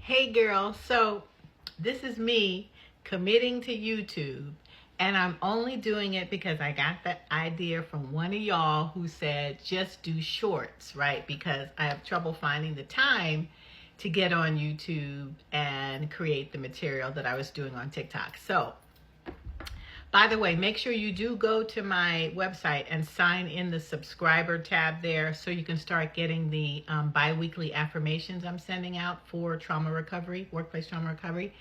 Hey girl, so this is me committing to YouTube, and I'm only doing it because I got that idea from one of y'all who said just do shorts, right? Because I have trouble finding the time to get on YouTube and create the material that I was doing on TikTok. So by the way, make sure you do go to my website and sign in the subscriber tab there so you can start getting the bi-weekly affirmations I'm sending out for trauma recovery, workplace trauma recovery.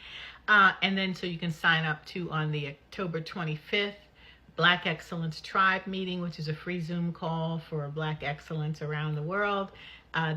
And then so you can sign up to on the October 25th Black Excellence Tribe meeting, which is a free Zoom call for Black excellence around the world,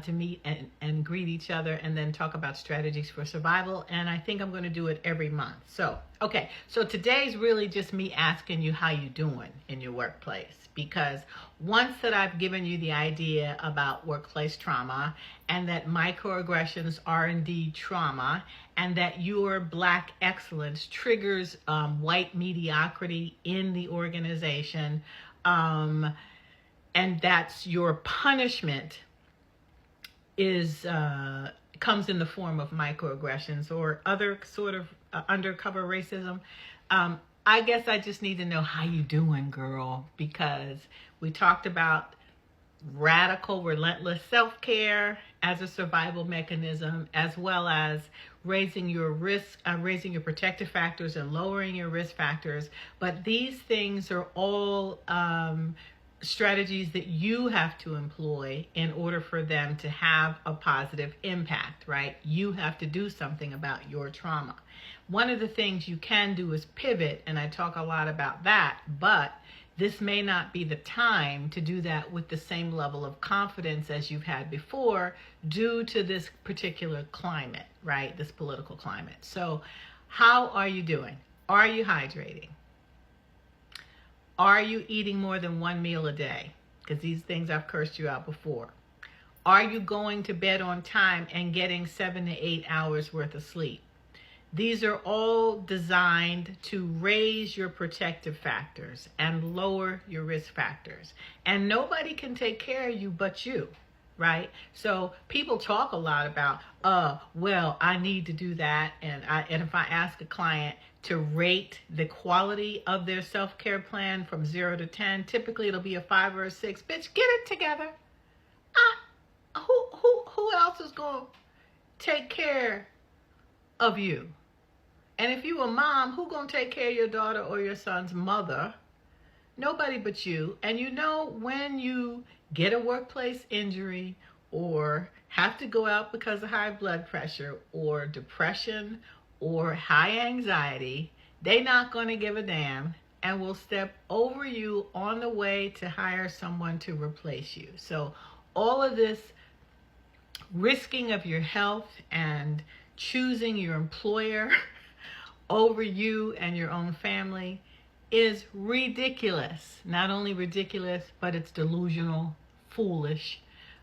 to meet and greet each other and then talk about strategies for survival. And I think I'm going to do it every month. So, okay. So today's really just me asking you how you doing in your workplace. Because once that I've given you the idea about workplace trauma and that microaggressions are indeed trauma and that your Black excellence triggers white mediocrity in the organization, and that's your punishment is comes in the form of microaggressions or other sort of undercover racism. I guess I just need to know how you doing, girl, because we talked about radical, relentless self-care as a survival mechanism, as well as raising your risk, raising your protective factors and lowering your risk factors. But these things are all strategies that you have to employ in order for them to have a positive impact, right? You have to do something about your trauma. One of the things you can do is pivot, and I talk a lot about that, but this may not be the time to do that with the same level of confidence as you've had before due to this particular climate, right? This political climate. So how are you doing? Are you hydrating? Are you eating more than one meal a day? Because these things I've cursed you out before. Are you going to bed on time and getting 7 to 8 hours worth of sleep? These are all designed to raise your protective factors and lower your risk factors. And nobody can take care of you but you, right? So people talk a lot about, well, I need to do that. And if I ask a client to rate the quality of their self-care plan from 0 to 10, typically it'll be a 5 or a 6. Bitch, get it together. Who else is going to take care of you? And if you a mom, who gonna take care of your daughter or your son's mother? Nobody but you. And you know, when you get a workplace injury or have to go out because of high blood pressure or depression or high anxiety, they not gonna give a damn and will step over you on the way to hire someone to replace you. So all of this risking of your health and choosing your employer over you and your own family is ridiculous. Not only ridiculous, but it's delusional, foolish,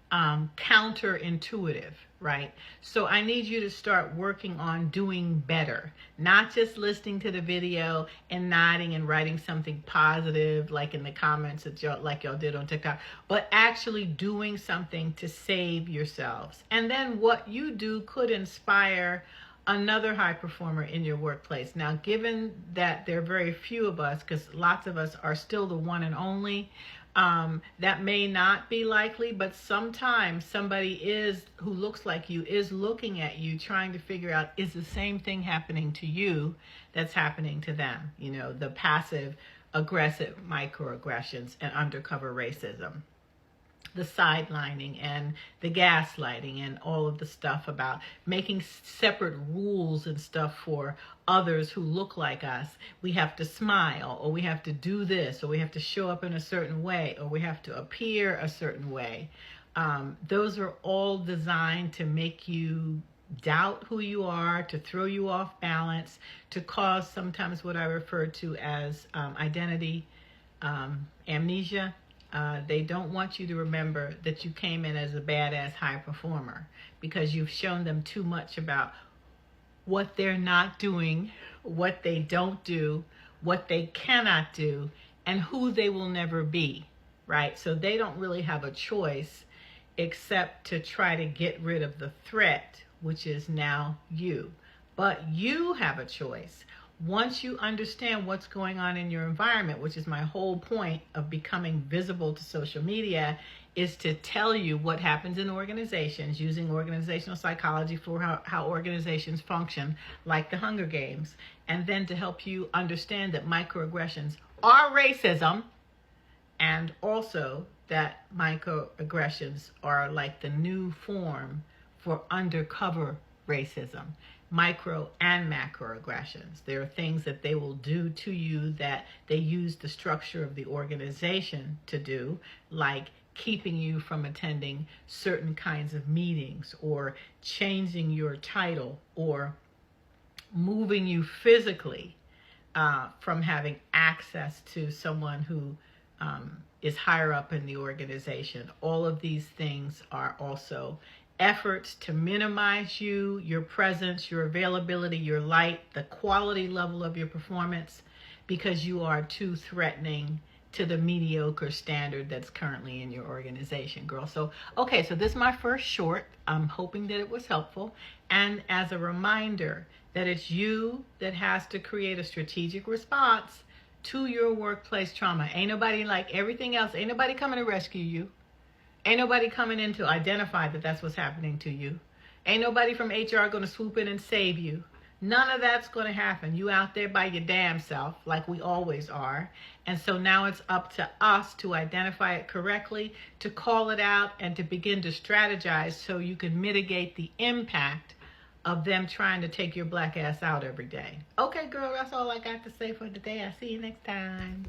counterintuitive, right? So I need you to start working on doing better, not just listening to the video and nodding and writing something positive like in the comments that y'all did on TikTok, but actually doing something to save yourselves. And then what you do could inspire another high performer in your workplace. Now, given that there are very few of us, because lots of us are still the one and only, that may not be likely, but sometimes somebody who looks like you is looking at you trying to figure out, is the same thing happening to you that's happening to them? You know, the passive aggressive microaggressions and undercover racism, the sidelining and the gaslighting and all of the stuff about making separate rules and stuff for others who look like us. We have to smile, or we have to do this, or we have to show up in a certain way, or we have to appear a certain way. Those are all designed to make you doubt who you are, to throw you off balance, to cause sometimes what I refer to as identity amnesia. They don't want you to remember that you came in as a badass high performer because you've shown them too much about what they're not doing, what they don't do, what they cannot do, and who they will never be, right? So they don't really have a choice except to try to get rid of the threat which is now you. But you have a choice. Once you understand what's going on in your environment, which is my whole point of becoming visible to social media, is to tell you what happens in organizations using organizational psychology for how organizations function, like the Hunger Games, and then to help you understand that microaggressions are racism, and also that microaggressions are like the new form for undercover racism. Micro and macroaggressions. There are things that they will do to you that they use the structure of the organization to do, like keeping you from attending certain kinds of meetings, or changing your title, or moving you physically from having access to someone who is higher up in the organization. All of these things are also efforts to minimize you, your presence, your availability, your light, the quality level of your performance, because you are too threatening to the mediocre standard that's currently in your organization, girl. So, okay, so this is my first short. I'm hoping that it was helpful. And as a reminder that it's you that has to create a strategic response to your workplace trauma. Ain't nobody, like everything else, ain't nobody coming to rescue you. Ain't nobody coming in to identify that that's what's happening to you. Ain't nobody from HR going to swoop in and save you. None of that's going to happen. You out there by your damn self, like we always are. And so now it's up to us to identify it correctly, to call it out, and to begin to strategize so you can mitigate the impact of them trying to take your black ass out every day. Okay, girl, that's all I got to say for today. I'll see you next time.